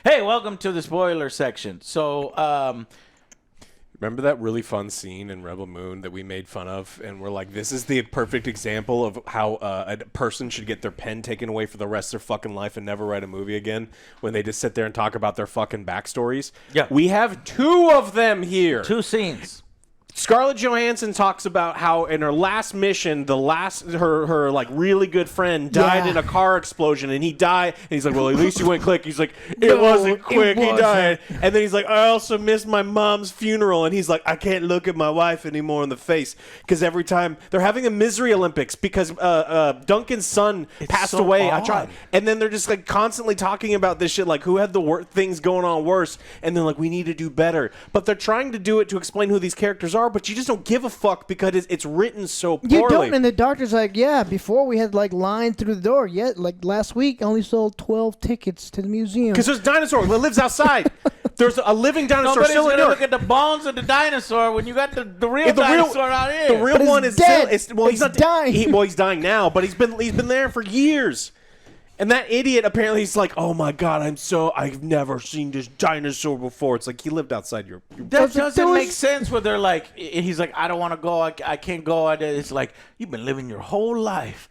Hey, welcome to the spoiler section. So, remember that really fun scene in Rebel Moon that we made fun of? And we're like, this is the perfect example of how a person should get their pen taken away for the rest of their fucking life and never write a movie again when they just sit there and talk about their fucking backstories. Yeah. We have 2 of them here. 2 scenes. Scarlett Johansson talks about how in her last mission, her like really good friend died in a car explosion, and he died. And he's like, "Well, at least he went quick." He's like, "It wasn't quick. He died." And then he's like, "I also missed my mom's funeral." And he's like, "I can't look at my wife anymore in the face because every time they're having a misery Olympics because Duncan's son passed away." And then they're just like constantly talking about this shit, like who had the things going on worse, and they're like, "We need to do better." But they're trying to do it to explain who these characters are. But you just don't give a fuck because it's written so poorly. You don't, and the doctor's like, yeah, before we had like line through the door. Yet, like last week, I only sold 12 tickets to the museum. Because there's a dinosaur that lives outside. There's a living dinosaur Nobody's still in gonna New look York. at the bones of the dinosaur when you got the real dinosaur out here. The real one is dead. Still, he's not dying. He's dying now, but he's been there for years. And that idiot apparently he's like, "Oh my god, I've never seen this dinosaur before." It's like he lived outside your That doesn't make sense where they're like, he's like, "I don't want to go, I can't go." It's like, you've been living your whole life,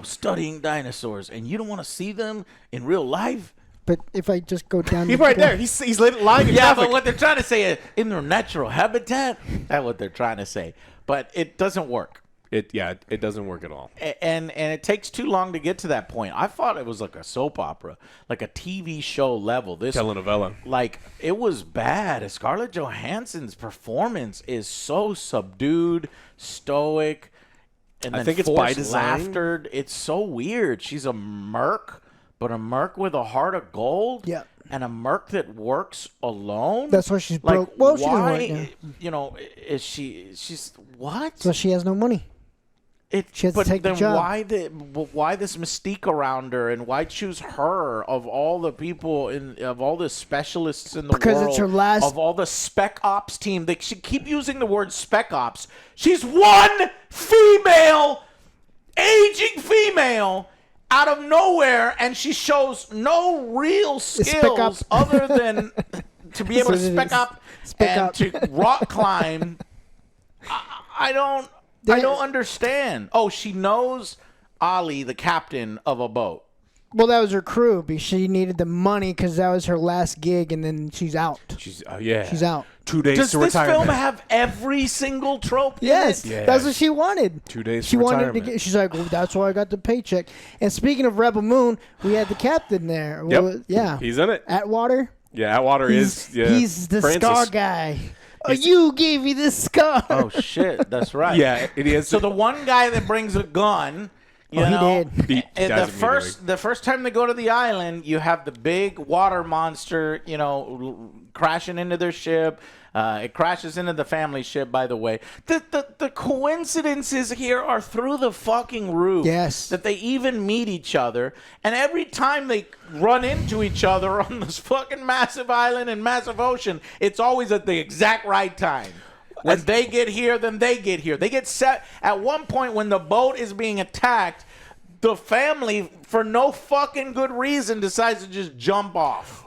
studying dinosaurs, and you don't want to see them in real life? But if I just go down, He's right there. He's lying in traffic. But what they're trying to say is, in their natural habitat, that's what they're trying to say. But it doesn't work. It doesn't work at all. And it takes too long to get to that point. I thought it was like a soap opera, like a TV show level. This telenovela. Like, it was bad. Scarlett Johansson's performance is so subdued, stoic, and then I think it's by design. laughter. It's so weird. She's a merc, but a merc with a heart of gold. Yeah. And a merc that works alone. That's why she's like, broke. Well, she doesn't why, work, is she's what? So she has no money. She has to take the job. Why this mystique around her, and why choose her of all the people of all the specialists in the world? Because it's her last of all the spec ops team. They should keep using the word spec ops. She's one female, aging female, out of nowhere, and she shows no real skills other than to be able to spec up and to rock climb. I don't understand. Oh, she knows Ali, the captain of a boat. Well, that was her crew. Because she needed the money because that was her last gig, and then she's out. She's out. 2 days Does to this retirement. film have every single trope? Yes, in it? that's what she wanted. 2 days. She to wanted retirement. to get. She's like, well, that's why I got the paycheck. And speaking of Rebel Moon, we had the captain there. Yep. Well, yeah, He's in it. Atwater. Yeah, Atwater is. Yeah, he's the Francis. scar guy. You gave me this scar. Oh shit, that's right. Yeah, it is. So the one guy that brings a gun, he did. The first time they go to the island, you have the big water monster, crashing into their ship. It crashes into the family ship, by the way. The coincidences here are through the fucking roof. Yes. That they even meet each other. And every time they run into each other on this fucking massive island and massive ocean, it's always at the exact right time. When they get here, then they get here. They get set at one point when the boat is being attacked. The family, for no fucking good reason, decides to just jump off.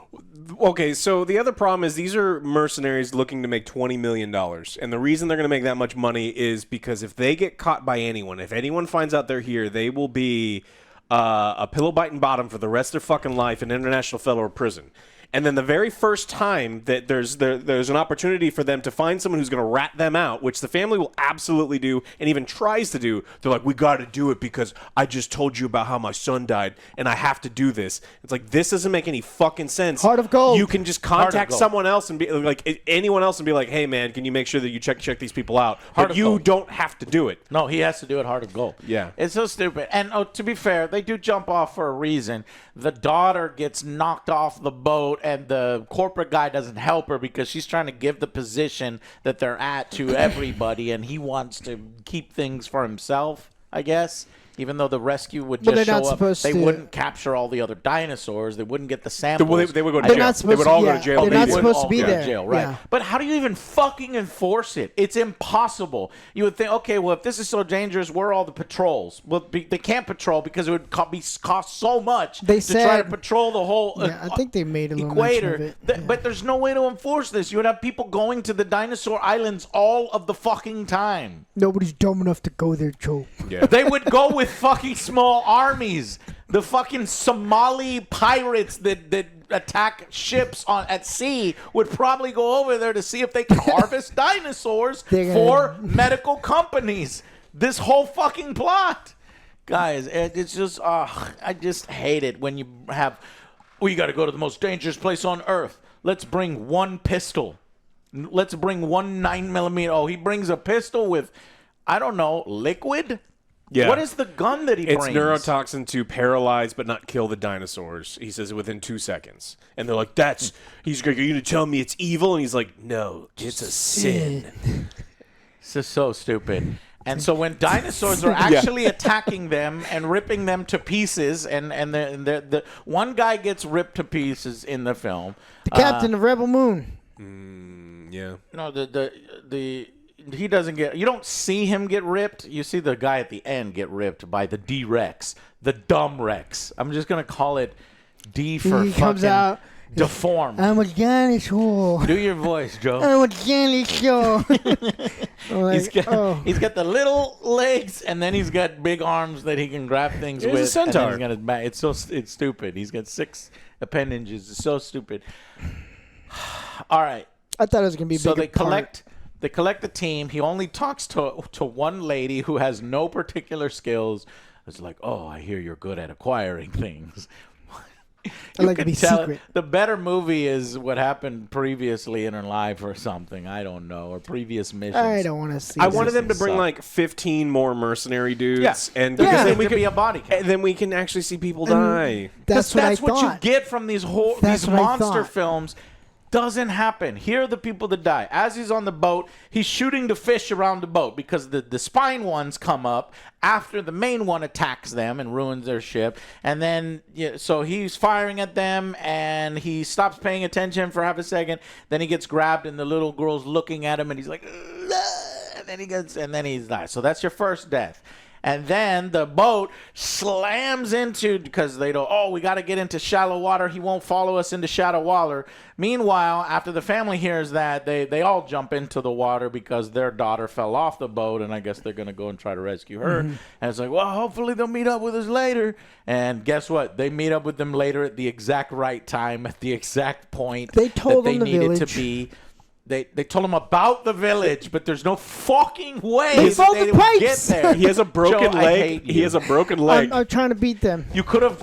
Okay, so the other problem is these are mercenaries looking to make $20 million. And the reason they're going to make that much money is because if they get caught by anyone, if anyone finds out they're here, they will be a pillow-biting bottom for the rest of their fucking life in international federal prison. And then the very first time that there's an opportunity for them to find someone who's going to rat them out, which the family will absolutely do and even tries to do, they're like, we got to do it because I just told you about how my son died and I have to do this. It's like, this doesn't make any fucking sense. Heart of gold. You can just contact someone else and be like, anyone else and be like, hey man, can you make sure that you check these people out? But you don't have to do it. No, he has to do it heart of gold. Yeah. It's so stupid. And to be fair, they do jump off for a reason. The daughter gets knocked off the boat and the corporate guy doesn't help her because she's trying to give the position that they're at to everybody and he wants to keep things for himself, I guess. even though the rescue would But just they're not show up, supposed they to- wouldn't capture all the other dinosaurs. They wouldn't get the samples. Well, they would go to They're jail. not They supposed would to- all go yeah, to jail. they're not They would supposed to all be go to there. jail, right? Yeah. But how do you even fucking enforce it? It's impossible. You would think, okay, well, if this is so dangerous, where are all the patrols? Well, they can't patrol because it would cost so much They to try to said- patrol the whole Yeah, I think they made a little mention equator. of it. But there's no way to enforce this. You would have people going to the dinosaur islands all of the fucking time. Nobody's dumb enough to go there, Joe. Yeah. They would go with fucking small armies. The fucking Somali pirates that attack ships at sea would probably go over there to see if they can harvest dinosaurs They're for gonna- medical companies. This whole fucking plot. Guys, it's just, I just hate it when you have, we got to go to the most dangerous place on earth. Let's bring one pistol. Let's bring one 9mm. Oh, he brings a pistol with, I don't know, liquid? Yeah. What is the gun that he It's brings? neurotoxin to paralyze but not kill the dinosaurs. He says within 2 seconds. And they're like, he's going to tell me it's evil? And he's like, no, it's a sin. This is so stupid. And so when dinosaurs are actually attacking them and ripping them to pieces, and the one guy gets ripped to pieces in the film. The captain of Rebel Moon. Yeah. No, he doesn't get. You don't see him get ripped. You see the guy at the end get ripped by the D-Rex, the dumb Rex. I'm just gonna call it D for He fucking comes out. deformed. I'm a dinosaur. Do your voice, Joe. I'm a dinosaur. He's got the little legs, and then he's got big arms that he can grab things He's with. a centaur. And then he's got his back. It's stupid. He's got 6 appendages. It's so stupid. All right. I thought it was gonna be a So bigger they collect the team. He only talks to one lady who has no particular skills. It's like, oh, I hear you're good at acquiring things. I like to be secret. The better movie is what happened previously in her life or something. I don't know. Or previous missions. I don't want to see. I this. wanted them to things bring suck. like 15 more mercenary dudes. Yes. And Because because then then we could could be a body count. and then we can actually see people die. That's what That's I what you thought. get from these That's these what I monster thought. films. Doesn't happen. Here are the people that die. As he's on the boat, he's shooting the fish around the boat because the spine ones come up after the main one attacks them and ruins their ship. And then, so he's firing at them and he stops paying attention for half a second. Then he gets grabbed and the little girl's looking at him and he's like, "Ugh," and then he's died. So that's your first death. And then the boat slams into, because they don't, oh, we got to get into shallow water. He won't follow us into shallow water. Meanwhile, after the family hears that, they all jump into the water because their daughter fell off the boat, and I guess they're going to go and try to rescue her. And it's like, well, hopefully they'll meet up with us later. And guess what? They meet up with them later at the exact right time, at the exact point They told that they them the needed village. to be. They told him about the village, but there's no fucking way They that followed they the would get pipes. there. He has a broken Joe, I leg. hate He you. has a broken leg. I'm trying to beat them. You could have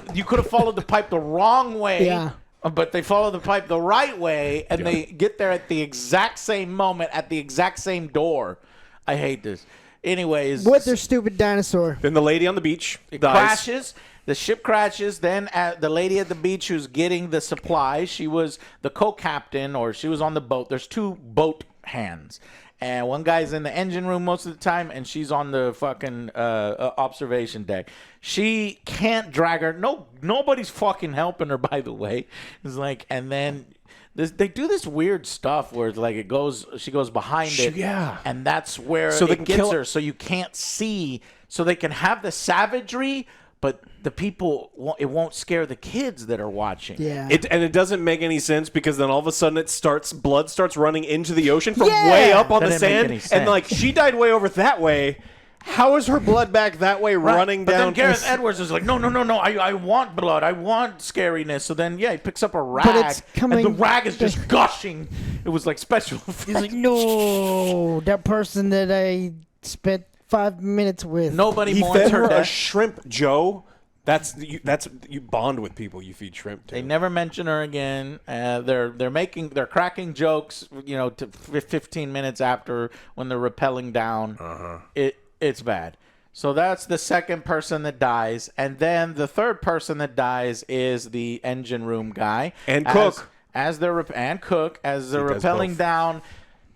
followed the pipe the wrong way. Yeah. But they follow the pipe the right way, and they get there at the exact same moment, at the exact same door. I hate this. Anyways, With their stupid dinosaur. Then the lady on the beach it dies. crashes. The ship crashes. Then the lady at the beach who's getting the supplies, she was the co-captain, or she was on the boat. There's 2 boat hands. And one guy's in the engine room most of the time, and she's on the fucking observation deck. She can't drag her. Nobody's fucking helping her, by the way. It's like, and then they do this weird stuff where it's like she goes behind it. Yeah. And that's where So they it can gets kill- her, so you can't see. So they can have the savagery, but the people, it won't scare the kids that are watching. Yeah. And it doesn't make any sense because then all of a sudden blood starts running into the ocean from Yeah. way up on That the didn't make sand. any And sense. like she died way over that way. How is her blood back that way running but down? then Gareth Edwards is like, no, I want blood. I want scariness. So then, he picks up a rag, it's coming- and the rag is just gushing. It was like special effects. He's like, no, that person that I spent 5 minutes with. Nobody He mourns fed her her a death. shrimp, Joe. That's you bond with people. You feed shrimp to. They never mention her again. They're cracking jokes, to 15 minutes after when they're rappelling down. It's bad. So that's the second person that dies, and then the third person that dies is the engine room guy And Cook. as they're does rappelling both. down.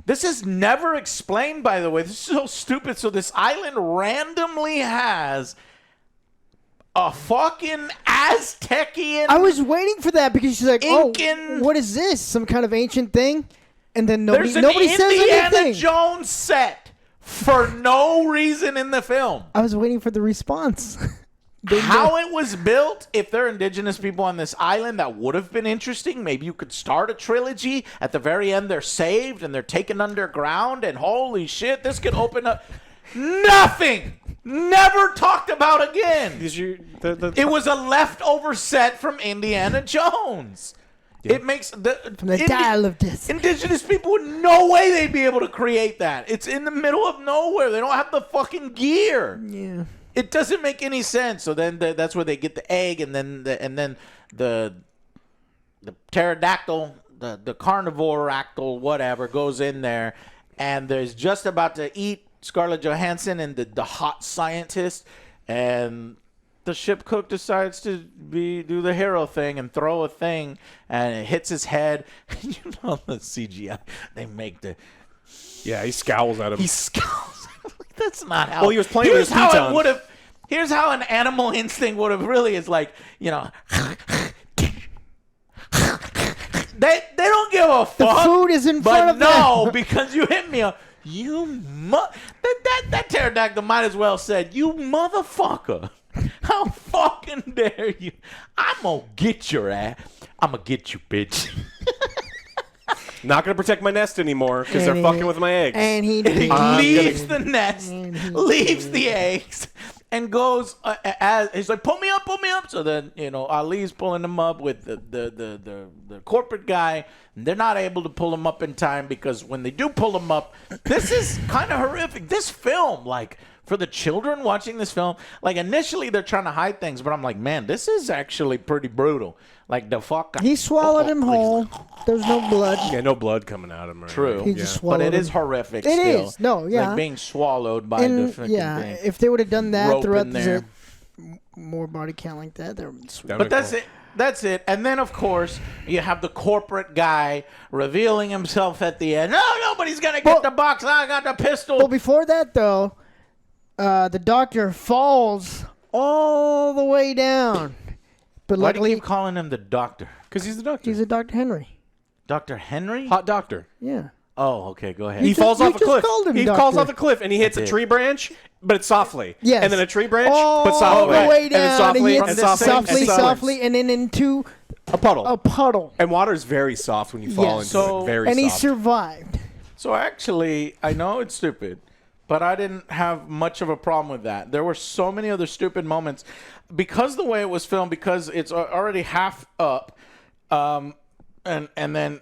This is never explained, by the way. This is so stupid. So this island randomly has a fucking Aztecian. I was waiting for that because she's like, Incan- "Oh, what is this? Some kind of ancient thing?" And then nobody There's an says Indiana anything. Jones set for no reason in the film. I was waiting for the response. How it was built, if they're indigenous people on this island, that would have been interesting. Maybe you could start a trilogy. At the very end, they're saved and they're taken underground, and holy shit, this could open up. Nothing! Never talked about again. It was a leftover set from Indiana Jones. Yeah. It makes From the dial of death. indigenous people would no way they'd be able to create that. It's in the middle of nowhere. They don't have the fucking gear. Yeah. It doesn't make any sense. So then that's where they get the egg, and then the pterodactyl, the carnivore actyl, whatever, goes in there, and there's just about to eat Scarlett Johansson and the hot scientist, and the ship cook decides to do the hero thing and throw a thing, and it hits his head. You know the CGI they make Yeah, he scowls at him. he scowls. That's not how. Well, he was playing with his how pitons. it would have. Here's how an animal instinct would have really is like, you know. They don't give a fuck. The food is in front of them. But no, because you hit me up. That pterodactyl might as well said, "You motherfucker! How fucking dare you? I'm gonna get your ass. I'm gonna get you, bitch." Not gonna protect my nest anymore because they're fucking with my eggs. And he leaves the nest, leaves the eggs, and goes. He's like, "Pull me up, pull me up." So then, Ali's pulling him up with the corporate guy. And they're not able to pull him up in time because when they do pull him up, this is kind of horrific. This film, like, for the children watching this film, like, initially they're trying to hide things, but I'm like, man, this is actually pretty brutal. Like, the fuck. He swallowed him whole. There's no blood. Yeah, no blood coming out of him. True. He just swallowed But it is him. horrific It still. is. No, yeah. Like being swallowed by the And freaking yeah, thing. if they would have done that Rope throughout in there. more body count like that, they're sweet. But that's it. That's it. And then, of course, you have the corporate guy revealing himself at the end. No, nobody's going to get the box. I got the pistol. Well, before that, though, the doctor falls all the way down. But Why do luckily, you keep calling him the doctor? Because he's the doctor. he's a Dr. Henry. Dr. Henry? Hot doctor. Yeah. Oh, okay. Go ahead. He falls off a just cliff. called him He doctor. falls off the cliff and he hits a did. tree branch, but it's softly. Yes. And then a tree branch, all but softly. the way And then down. softly, he and hits softly, softly, and softly. softly, and then into A puddle. a puddle. And water is very soft when you fall Yes. into So- it. Very And he soft. survived. So actually, I know it's stupid, but I didn't have much of a problem with that. There were so many other stupid moments because the way it was filmed, because it's already half up, and then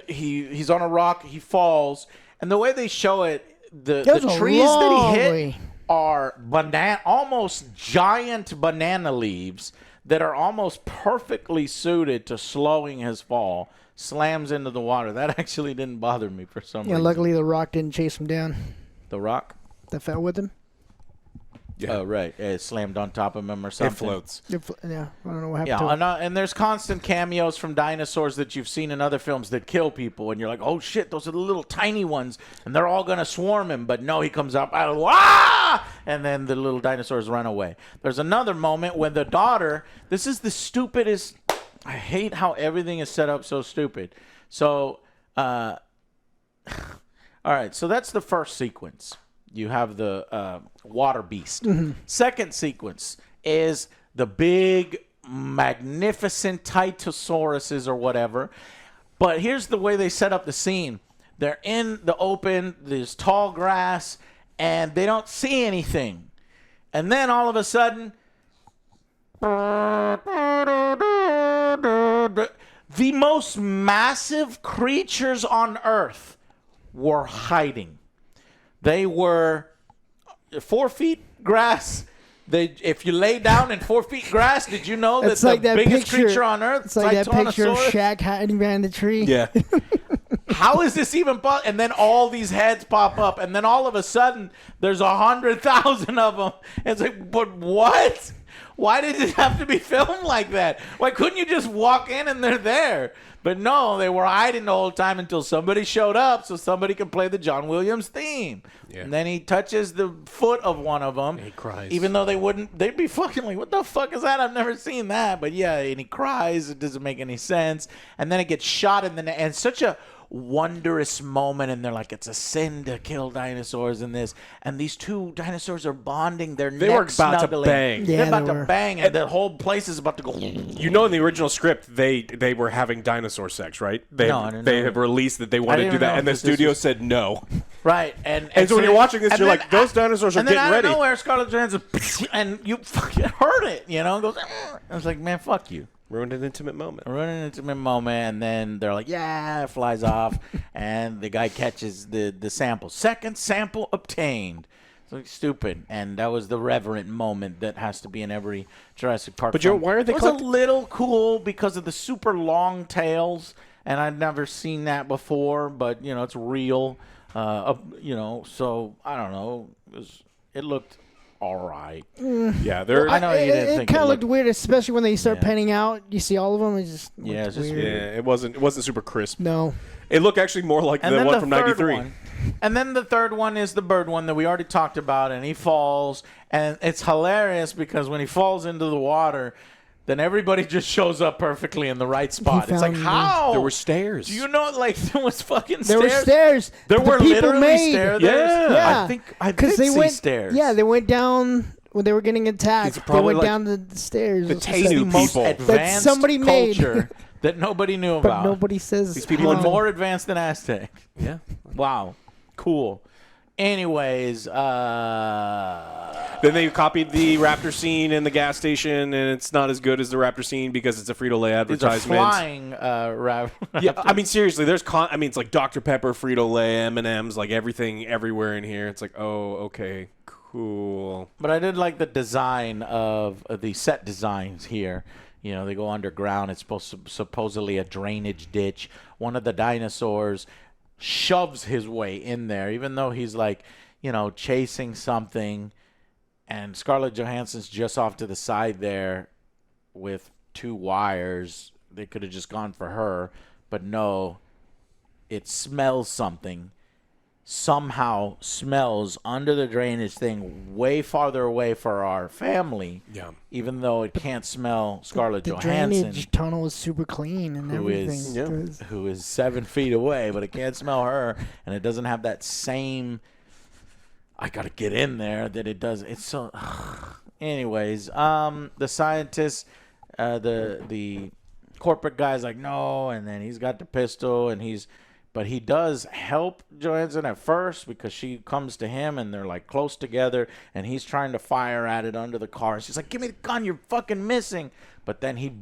he's on a rock, he falls, and the way they show it, the That's a trees that long he hit way. are almost giant banana leaves that are almost perfectly suited to slowing his fall. Slams into the water. That actually didn't bother me for some Yeah, reason. luckily the rock didn't chase him down. The rock? That fell with him. Yeah. Oh, right. It slammed on top of him or something. It floats. Yeah, I don't know what happened Yeah, to him. and there's constant cameos from dinosaurs that you've seen in other films that kill people, and you're like, oh shit, those are the little tiny ones, and they're all gonna swarm him. But no, he comes up, and then the little dinosaurs run away. There's another moment when the daughter. This is the stupidest. I hate how everything is set up so stupid. So, all right. So that's the first sequence. You have the water beast. Second sequence is the big, magnificent Titosauruses or whatever. But here's the way they set up the scene. They're in the open, there's tall grass, and they don't see anything. And then all of a sudden, the most massive creatures on Earth were hiding. They were 4 feet grass. If you lay down in 4 feet grass, did you know that It's like the that biggest picture- creature on Earth, It's like that picture of Titanosaurus? Shaq hiding behind the tree. Yeah. How is this even possible? And then all these heads pop up, and then all of a sudden, there's 100,000 of them. It's like, but what? Why did it have to be filmed like that? Why couldn't you just walk in and they're there? But no, they were hiding the whole time until somebody showed up so somebody could play the John Williams theme. Yeah. And then he touches the foot of one of them. And he cries. Even though they'd be fucking like, what the fuck is that? I've never seen that. But yeah, and he cries. It doesn't make any sense. And then it gets shot in the neck. And such a wondrous moment, and they're like, it's a sin to kill dinosaurs in this, and these two dinosaurs are bonding. They were about snuggling. to bang. They're about to bang, and the whole place is about to go. You know, in the original script, they were having dinosaur sex, right? They have released that they wanted to do that, and the studio said no. Right, and so when you're watching this, you're like, those dinosaurs are getting ready. And then out of nowhere, Scarlett Johansson, and you fucking heard it, you know, goes. I was like, man, fuck you. Ruined an intimate moment. And then they're like, yeah, it flies off, and the guy catches the sample. Second sample obtained. It's like stupid, and that was the reverent moment that has to be in every Jurassic Park. But why are they? It was a little cool because of the super long tails, and I'd never seen that before. But you know, it's real. You know, so I don't know. It looked all right. Yeah, they're. I know you didn't think it kind of looked weird, especially when they start panning out. You see all of them. It's just weird. Yeah, it wasn't super crisp. No, it looked actually more like the one from '93. And then the third one is the bird one that we already talked about, and he falls, and it's hilarious because when he falls into the water, then everybody just shows up perfectly in the right spot. It's like, how? There were stairs. Do you know, like, there was fucking stairs? There were stairs. There were literally stairs. Yeah. I did see stairs. Yeah, they went down when they were getting attacked. They went down the stairs. The Tainu people. Advanced somebody made. Culture that nobody knew but about. Nobody says. These people are more advanced than Aztec. Yeah. Wow. Cool. Anyways, then they copied the raptor scene in the gas station, and it's not as good as the raptor scene because it's a Frito-Lay advertisement. It's a flying raptor. Yeah, I mean, seriously, I mean, it's like Dr. Pepper, Frito-Lay, M&M's, like everything everywhere in here. It's like, oh, okay, cool. But I did like the design of the set designs here. You know, they go underground. It's supposedly a drainage ditch. One of the dinosaurs shoves his way in there, even though he's like, you know, chasing something, and Scarlett Johansson's just off to the side there with two wires. They could have just gone for her, but no, it smells something. Somehow smells under the drainage thing way farther away for our family. Yeah. Even though it can't smell Scarlett the Johansson. The drainage tunnel is super clean and everything. Who is 7 feet away, but it can't smell her, and it doesn't have that same I gotta get in there that it does. It's so anyways, the scientist, the corporate guy's like, no, and then he's got the pistol, and but he does help Johansson at first because she comes to him and they're like close together, and he's trying to fire at it under the car. She's like, give me the gun, you're fucking missing. But then he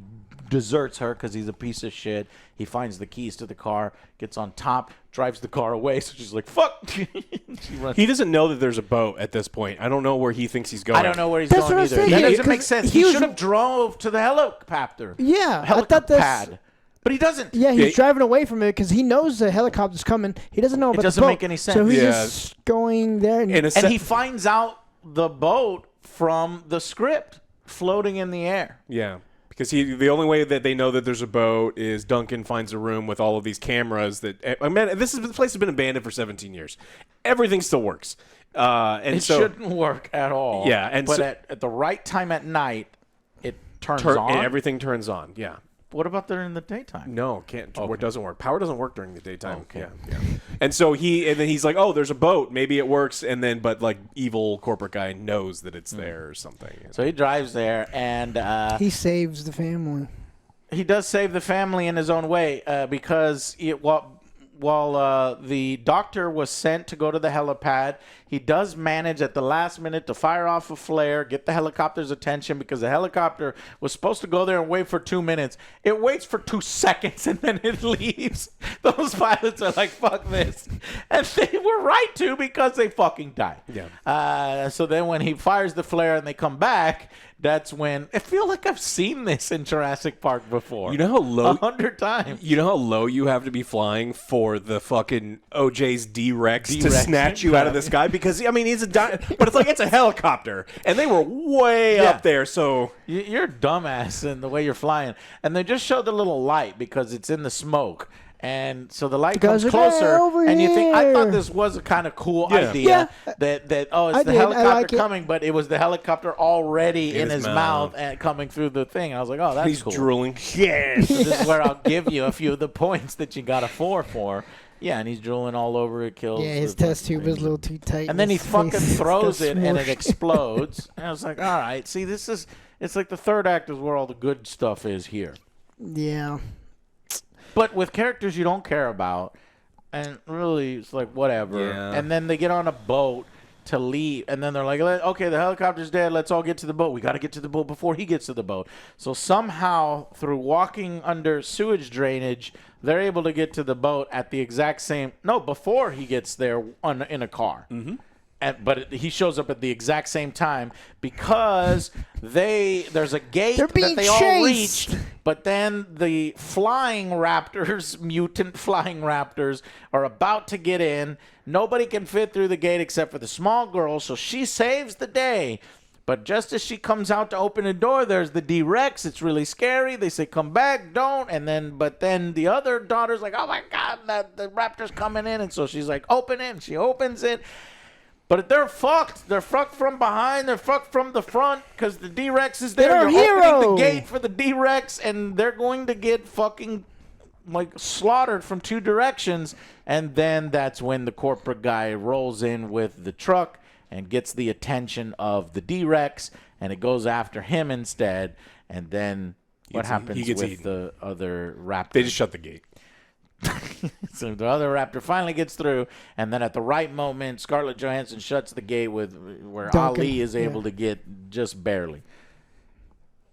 deserts her because he's a piece of shit. He finds the keys to the car, gets on top, drives the car away. So she's like, fuck. She runs. He doesn't know that there's a boat at this point. I don't know where he thinks he's going. I don't know where he's going either. That doesn't make sense. He should have drove to the helicopter. Yeah, I thought this. But he doesn't. Yeah, he's driving away from it because he knows the helicopter's coming. He doesn't know about the boat. It doesn't make any sense. So he's just going there. And he finds out the boat from the script floating in the air. Yeah, because the only way that they know that there's a boat is Duncan finds a room with all of these cameras that. I mean, this place has been abandoned for 17 years. Everything still works. And it shouldn't work at all. Yeah, but at the right time at night, it turns on. And everything turns on. Yeah. What about during the daytime? No, can't. Okay. It doesn't work. Power doesn't work during the daytime. Okay. Yeah. And so then he's like, oh, there's a boat. Maybe it works. And then, but like evil corporate guy knows that it's there or something. You know? So he drives there and he saves the family. He does save the family in his own way because while the doctor was sent to go to the helipad, he does manage at the last minute to fire off a flare, get the helicopter's attention because the helicopter was supposed to go there and wait for 2 minutes. It waits for 2 seconds and then it leaves. Those pilots are like, fuck this. And they were right to, because they fucking died. Yeah. So then when he fires the flare and they come back, that's when I feel like I've seen this in Jurassic Park before. You know how low 100 times. You know how low you have to be flying for the fucking OJ's D-Rex to D-Rex. snatch you out of the sky? Because, I mean, but it's like it's a helicopter, and they were way up there, so... You're a dumbass in the way you're flying. And they just show the little light because it's in the smoke. And so the light comes closer, and you think, I thought this was a kind of cool idea that it's the helicopter coming, but it was the helicopter already in his mouth and coming through the thing. I was like, oh, that's cool. He's drooling. Yes. So this is where I'll give you a few of the points that you got a 4 for. Yeah, and he's drooling all over it, kills. Yeah, his test tube is a little too tight. And then he fucking throws it, and it explodes. And I was like, all right, see, it's like the third act is where all the good stuff is here. Yeah. But with characters you don't care about, and really it's like whatever. Yeah. And then they get on a boat to leave, and then they're like, okay, the helicopter's dead. Let's all get to the boat. We got to get to the boat before he gets to the boat. So somehow, through walking under sewage drainage, they're able to get to the boat at the exact same before he gets there in a car. Mm-hmm. But he shows up at the exact same time because there's a gate that they all reached, but then the flying raptors, mutant flying raptors, are about to get in. Nobody can fit through the gate except for the small girl, so she saves the day. But just as she comes out to open the door, there's the D-Rex. It's really scary. They say, come back, don't. But then the other daughter's like, oh, my God, the raptor's coming in. And so she's like, open it. And she opens it. But they're fucked. They're fucked from behind. They're fucked from the front because the D-Rex is there. You're opening the gate for the D-Rex, and they're going to get fucking slaughtered from 2 directions. And then that's when the corporate guy rolls in with the truck and gets the attention of the D-Rex, and it goes after him instead. And then what happens with the other raptor? They just shut the gate. So the other raptor finally gets through, and then at the right moment, Scarlett Johansson shuts the gate where Duncan, Ali is able to get just barely.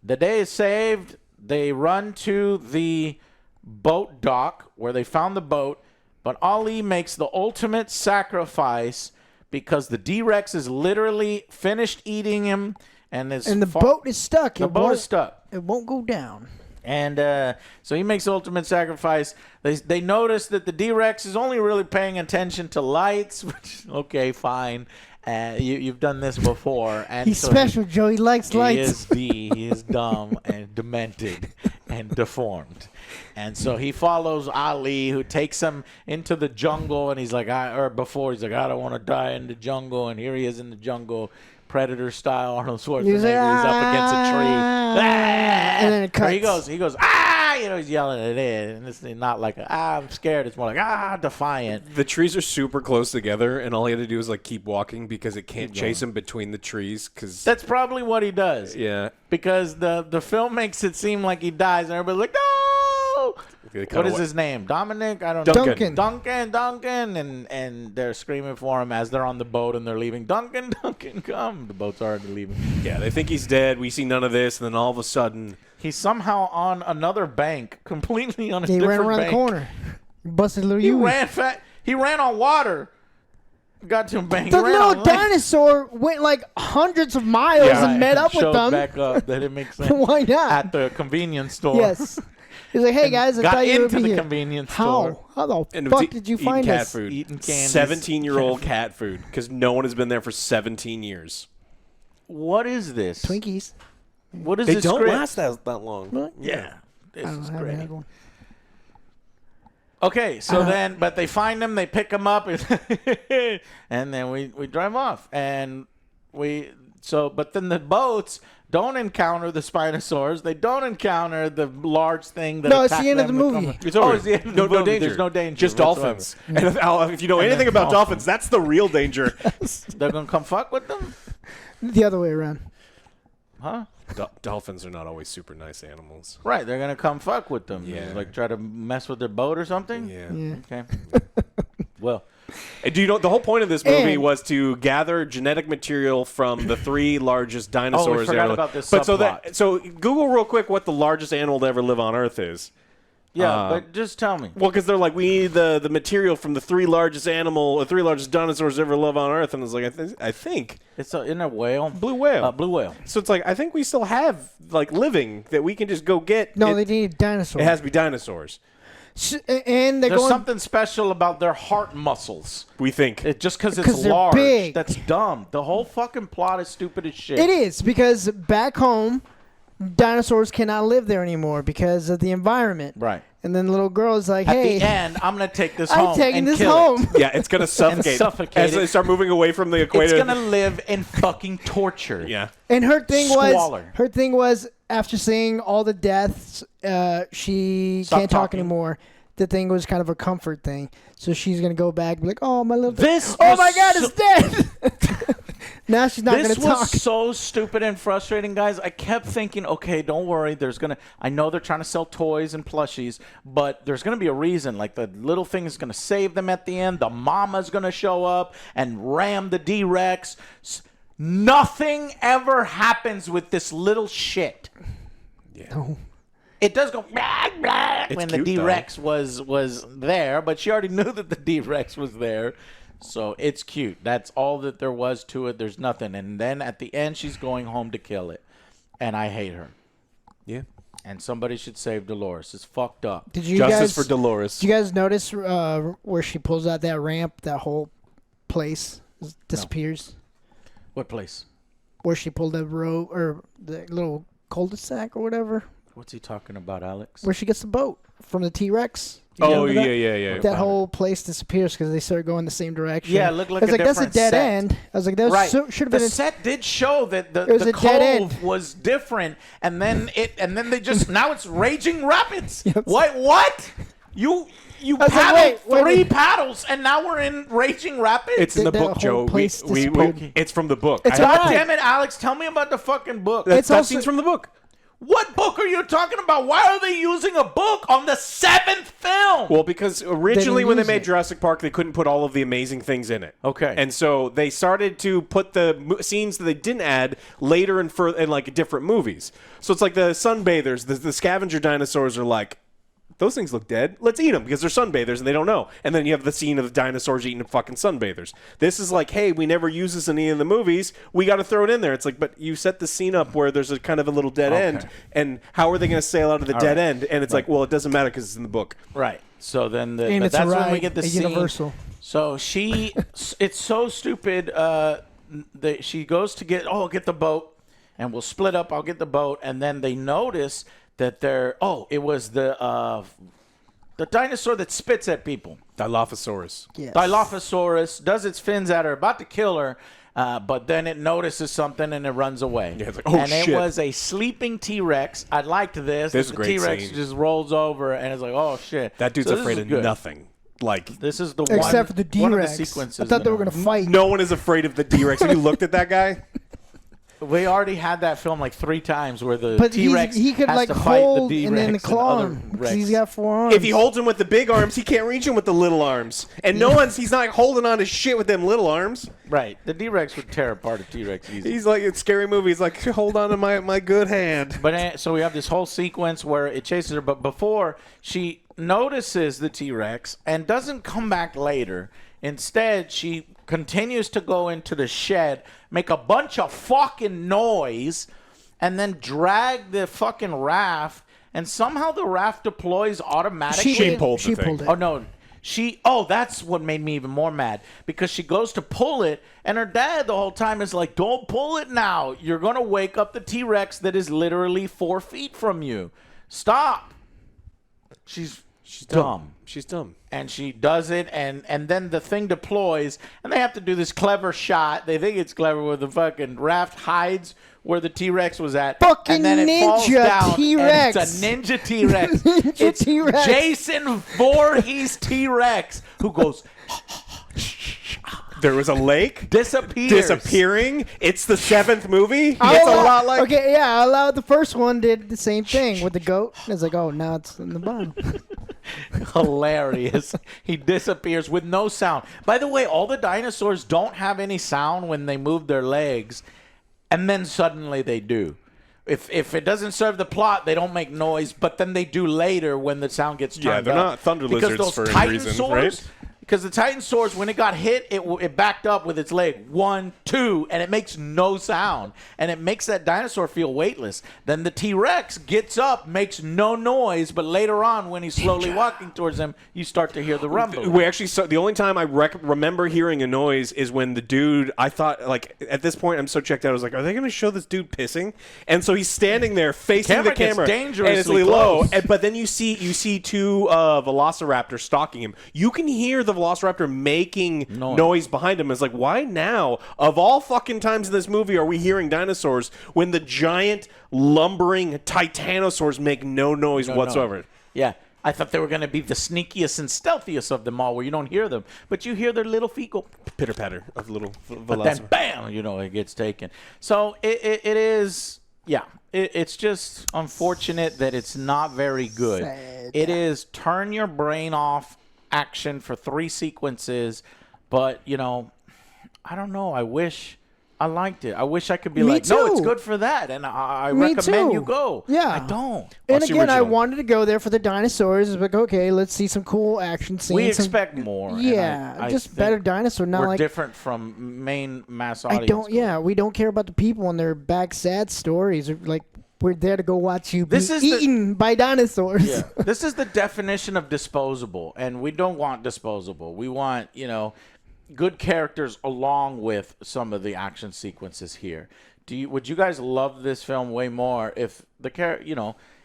The day is saved. They run to the boat dock where they found the boat, but Ali makes the ultimate sacrifice because the D-Rex is literally finished eating him, and the boat is stuck. The boat is stuck. It won't go down. And so he makes the ultimate sacrifice. They notice that the D-Rex is only really paying attention to lights, which, okay, fine. You've done this before. And he's special, Joe. He likes lights. He is dumb and demented and deformed. And so he follows Ali, who takes him into the jungle. And he's like, I don't want to die in the jungle. And here he is in the jungle. Predator style, Arnold Schwarzenegger. He's up against a tree. And then it cuts. He goes, he's yelling at it. And it's not like, I'm scared. It's more like, defiant. The trees are super close together, and all he had to do is keep walking because it can't chase him between the trees. Cause that's probably what he does. Yeah. Because the film makes it seem like he dies, and everybody's like, no! What is his name? Dominic? I don't know. Duncan. And they're screaming for him as they're on the boat and they're leaving. Duncan, come. The boat's already leaving. Yeah, they think he's dead. We see none of this, and then all of a sudden... He's somehow on another bank, completely on a different bank. He ran around the corner. He busted a little He ran on water. Got to a bank. The little dinosaur went hundreds of miles and met up with them. Back up. That didn't make sense. Why not? At the convenience store. Yes. He's like, hey, guys, I thought you would be here. Got into the convenience store. How the fuck did you find cat us? Food. Eating candy. 17-year-old cat food because no one has been there for 17 years. What is this? Twinkies. What is this? They don't script? last that long. What? Yeah. This is great. Had one. Okay, so then, but they find him, they pick him up, and then we drive off. And but then the boats don't encounter the Spinosaurs. They don't encounter the large thing that it's the end of the movie. It's over. It's the end of the movie. No danger. There's no danger. Just dolphins. And if you know anything about dolphins, that's the real danger. They're going to come fuck with them? The other way around. Huh? Dolphins are not always super nice animals. Right. They're going to come fuck with them. Yeah. Try to mess with their boat or something? Yeah. Okay. Well. And do you know the whole point of this movie was to gather genetic material from the 3 largest dinosaurs? We forgot about this but subplot. so Google real quick what the largest animal to ever live on Earth is. Yeah, but just tell me. Well, because they're like, we need the material from the three largest dinosaurs ever live on Earth, and it's like, I think It's in a whale. blue whale. Blue whale. So it's like, I think we still have like living that we can just go get. No, they need dinosaurs. It has to be dinosaurs. And There's something special about their heart muscles. We think. Just because it's 'Cause they're large. big. That's dumb. The whole fucking plot is stupid as shit. It is, because back home, dinosaurs cannot live there anymore because of the environment. Right. And then the little girl is like, At hey, the end, I'm going to take this home I'm taking and this kill home. it. Yeah, it's gonna suffocate. suffocate as it. they start moving away from the equator. It's going to live in fucking torture. Yeah. And her thing Squalor. was after seeing all the deaths, she Stop can't talk talking. anymore. The thing was kind of a comfort thing. So she's going to go back and be like, oh, my little This oh was my God, so- it's dead. Now she's not going This to talk. was so stupid and frustrating, guys. I kept thinking, okay, don't worry. I know they're trying to sell toys and plushies, but there's going to be a reason. Like, the little thing is going to save them at the end. The mama's going to show up and ram the D-Rex. Nothing ever happens with this little shit. Yeah. No. It does go blah, blah, when the cute, though. D-Rex was there, but she already knew that the D-Rex was there. So it's cute. That's all that there was to it. There's nothing. And then at the end, she's going home to kill it. And I hate her. Yeah. And somebody should save Dolores. It's fucked up. Did you Justice guys, for Dolores. Did you guys notice where she pulls out that ramp, that whole place disappears? What place? Where she pulled the road or the little cul-de-sac or whatever? What's he talking about, Alex? Where she gets the boat from the T-Rex. You Oh, remember yeah, that? yeah. That whole place disappears because they start going the same direction. Yeah, it looked like I was a like, that's a different dead set. end. I was like, that Right. should have The been. set did show that It was the a dead cove end. was different, and then they just now it's Raging Rapids. Yes. What? You was like, paddled wait, three paddles, and now we're in Raging Rapids. It's in the That book, whole Joe. place We, disappeared. it's from the book. It's God alright. damn it, Alex! Tell me about the fucking book. It's that also- scene's from the book. What book are you talking about? Why are they using a book on the 7th film? Well, because originally when they use made it. Jurassic Park, they couldn't put all of the amazing things in it. Okay. And so they started to put the scenes that they didn't add later in like different movies. So it's like the sunbathers, the scavenger dinosaurs are like, those things look dead. Let's eat them because they're sunbathers and they don't know. And then you have the scene of the dinosaurs eating fucking sunbathers. This is like, hey, we never use this in any of the movies. We got to throw it in there. It's like, but you set the scene up where there's a kind of a little dead end. And how are they going to sail out of the dead end? And it's like, well, it doesn't matter because it's in the book. Right. So then And it's that's a when we ride, get the a scene. Universal. So it's so stupid. She goes to get the boat, and we'll split up. I'll get the boat, and then they notice that it was the dinosaur that spits at people. Dilophosaurus. Yes. Dilophosaurus does its fins at her, about to kill her, but then it notices something and it runs away. Yeah, it's like, oh, and shit. it was a sleeping T-Rex. I liked this. This is a The great T-Rex scene. just rolls over and it's like, oh shit. That dude's So this afraid is of good. nothing. Like, This is the Except for the one of the D-Rex. sequences. I thought they were going to fight. no one is afraid of the T-Rex. Have you looked at that guy? We already had that film like 3 times where the But T-Rex he could has like to fight hold the and then D-Rex claw other him. 'Cause Rex. He's got 4 arms. If he holds him with the big arms, he can't reach him with the little arms. And he's not holding on to shit with them little arms. Right. The D-Rex would tear apart a T-Rex easy. He's like, it's a scary movie. He's like, hold on to my good hand. But so we have this whole sequence where it chases her, but before she notices the T-Rex and doesn't come back later. Instead, she continues to go into the shed, make a bunch of fucking noise, and then drag the fucking raft, and somehow the raft deploys automatically. She pulled the She thing. pulled it. Oh, no. That's what made me even more mad. Because she goes to pull it, and her dad the whole time is like, don't pull it now. You're going to wake up the T-Rex that is literally 4 feet from you. Stop. She's dumb. She's dumb. And she does it, and then the thing deploys, and they have to do this clever shot. They think it's clever where the fucking raft hides where the T-Rex was at. Fucking and then it falls ninja down, T-Rex. and it's a ninja T-Rex. Ninja It's T-Rex. Jason Voorhees T-Rex who goes, There was a lake disappearing. It's the 7th movie. I'll It's a allow- lot like. Okay, yeah, I allowed the first one did the same thing with the goat. It's like, oh, now it's in the bottom. Hilarious. He disappears with no sound. By the way, all the dinosaurs don't have any sound when they move their legs, and then suddenly they do. If it doesn't serve the plot, they don't make noise, but then they do later when the sound gets turned up. Yeah, they're not thunder because lizards those for Titan any reason, swords, right? Because the Titan swords, when it got hit, it backed up with its leg. 1, 2, and it makes no sound. And it makes that dinosaur feel weightless. Then the T-Rex gets up, makes no noise, but later on, when he's slowly walking towards them, you start to hear the rumble. We actually saw, the only time I remember hearing a noise is when the dude, I thought, like, at this point, I'm so checked out, I was like, are they going to show this dude pissing? And so he's standing there facing the camera. Dangerously and it's really low. close. But then you see two velociraptors stalking him. You can hear the velociraptor making noise behind him. It's like, why now? Of all fucking times in this movie are we hearing dinosaurs when the giant lumbering titanosaurs make no noise whatsoever? Yeah. I thought they were going to be the sneakiest and stealthiest of them all, where you don't hear them, but you hear their little feet go Pitter-patter of little but then bam, it gets taken. So it is, yeah. It's just unfortunate that it's not very good. Sad. It is turn your brain off action for 3 sequences, but I don't know. I wish I liked it. I wish I could be Me like, no, too. it's good for that, and I Me recommend too. you go. Yeah. I don't. And Watch the again, I original. wanted to go there for the dinosaurs. Like, okay, let's see some cool action scenes. We some- expect more. and Yeah, I just think better dinosaur. Not We're like different from main mass audience. I don't. Yeah, we don't care about the people and their back sad stories. Like we're there to go watch you be This is the- eaten by dinosaurs. Yeah. This is the definition of disposable, and we don't want disposable. We want, good characters along with some of the action sequences here. Would you guys love this film way more if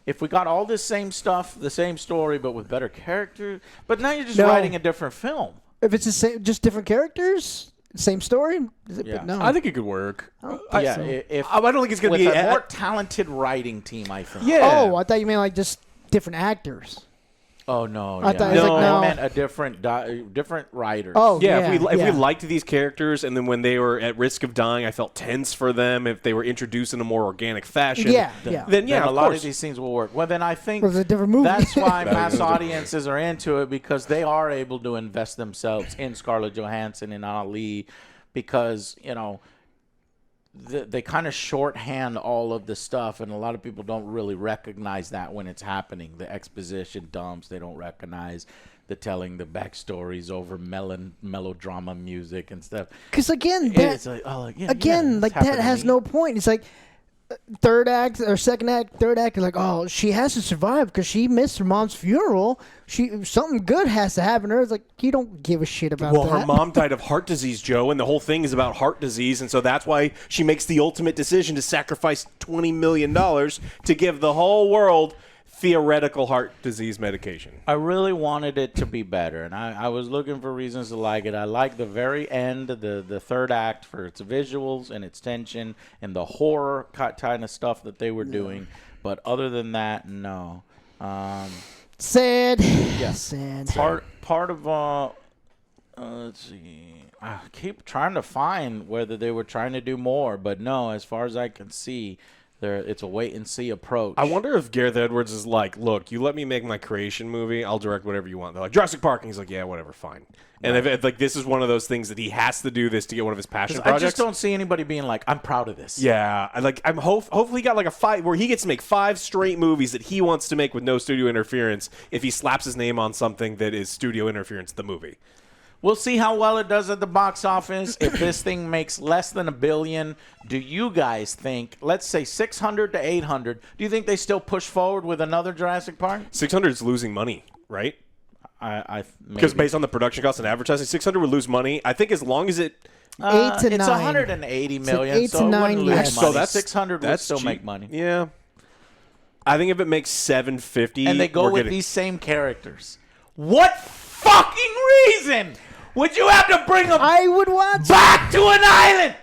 if we got all this same stuff, the same story, but with better characters? But now you're just No. writing a different film. If it's the same, just different characters, same story. Is it, Yeah. but no, I think it could work. I don't I- think so. If I don't think it's going to with be a more talented writing team, I think. Yeah. Oh, I thought you meant like just different actors. Oh no! I yeah. thought it was like, I no. meant a different writers. Oh, Yeah, if yeah. we liked these characters, and then when they were at risk of dying, I felt tense for them. If they were introduced in a more organic fashion, Yeah, Then, yeah. then yeah, a of lot course. of these scenes will work. Well, then I think It was a different movie. that's why That mass is a different- audiences are into it, because they are able to invest themselves in Scarlett Johansson and Ali, because they kind of shorthand all of the stuff, and a lot of people don't really recognize that when it's happening. The exposition dumps, they don't recognize the telling the backstories over melodrama music and stuff. Because again, It's like, oh, yeah, again, it's like happened that to has me. no point. It's like third act or second act, third act is like, oh, she has to survive because she missed her mom's funeral. Something good has to happen to her. It's like you don't give a shit about Well, that. her mom died of heart disease, Joe, and the whole thing is about heart disease, and so that's why she makes the ultimate decision to sacrifice $20 million to give the whole world theoretical heart disease medication. I really wanted it to be better, and I was looking for reasons to like it. I like the very end, the third act, for its visuals and its tension and the horror kind of stuff that they were doing. But other than that, no. Sad. Yeah. Sad. Part of let's see. I keep trying to find whether they were trying to do more, but no. As far as I can see, it's a wait and see approach. I wonder if Gareth Edwards is like, look, you let me make my creation movie, I'll direct whatever you want. They're like, Jurassic Park, and he's like, yeah, whatever, fine. And if like this is one of those things that he has to do this to get one of his passion 'Cause projects. I just don't see anybody being like, I'm proud of this. Yeah, I'm hopefully he got like a 5 where he gets to make 5 straight movies that he wants to make with no studio interference. If he slaps his name on something that is studio interference, the movie. We'll see how well it does at the box office. If this thing makes less than $1 billion, do you guys think, let's say 600 to 800, do you think they still push forward with another Jurassic Park? 600 is losing money, right? Because Maybe. based on the production costs and advertising, 600 would lose money. I think as long as it. 8 to It's 9. 180 million, 8 so to it 9, wouldn't lose yes. money. So that's 600 would still cheap. make money. Yeah. I think if it makes 750, And they go we're with getting- these same characters. What fucking reason would you have to bring them I would watch. back to an island?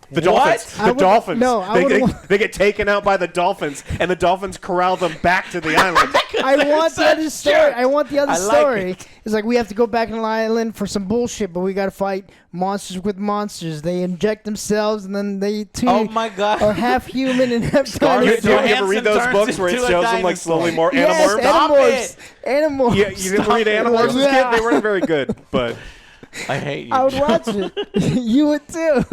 The What? dolphins. I The would- dolphins. no, I they, would- they get taken out by the dolphins, and the dolphins corral them back to the island. I want the such other story. jerks. I want the other I like story. it. It's like we have to go back on the island for some bullshit, but we got to fight monsters with monsters. They inject themselves, and then they too Oh my God. are half human and half Scarlett Do you dinosaur. ever read those Johansson books where it turns shows into a them like dinosaur. slowly more Yes, animorphs? Stop Animorphs. it. Animorphs. Yeah, you didn't read Animorphs as a kid? They weren't very good, but I hate you. I would watch it. You would too.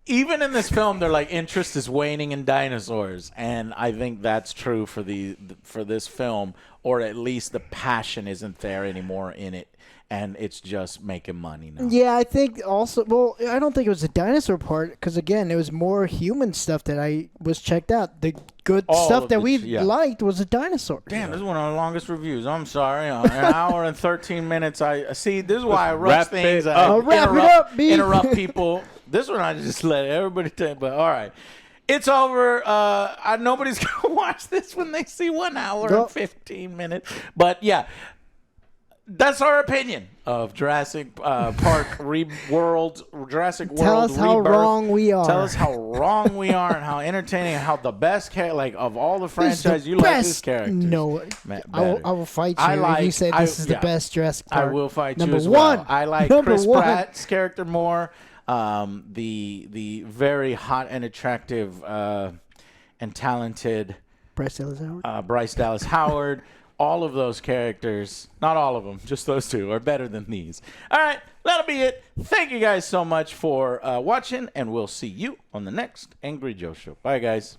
even in this film, they're like interest is waning in dinosaurs, and I think that's true for this film, or at least the passion isn't there anymore in it, and it's just making money now. Yeah, I think also. Well, I don't think it was the dinosaur part because again, it was more human stuff that I was checked out. The good stuff that we liked was a dinosaur. Damn, this is one of the longest reviews. I'm sorry, an hour and 13 minutes. I see. This is why I rush things. I'll wrap it up, B. Interrupt people. This one I just let everybody take. But all right. It's over. Nobody's going to watch this when they see 1 hour and 15 minutes. But yeah, that's our opinion of Jurassic Park World, Jurassic World Tell us Rebirth. how wrong we are. Tell us how wrong we are and how entertaining and how the best of all the franchise, you like this character. No, I will fight you if you say this is the best Jurassic Park. I will fight you Number as one. well. I like Chris Pratt's character more. The very hot and attractive and talented Bryce Dallas Howard. All of those characters, not all of them, just those two, are better than these. All right, that'll be it. Thank you guys so much for watching, and we'll see you on the next Angry Joe Show. Bye, guys.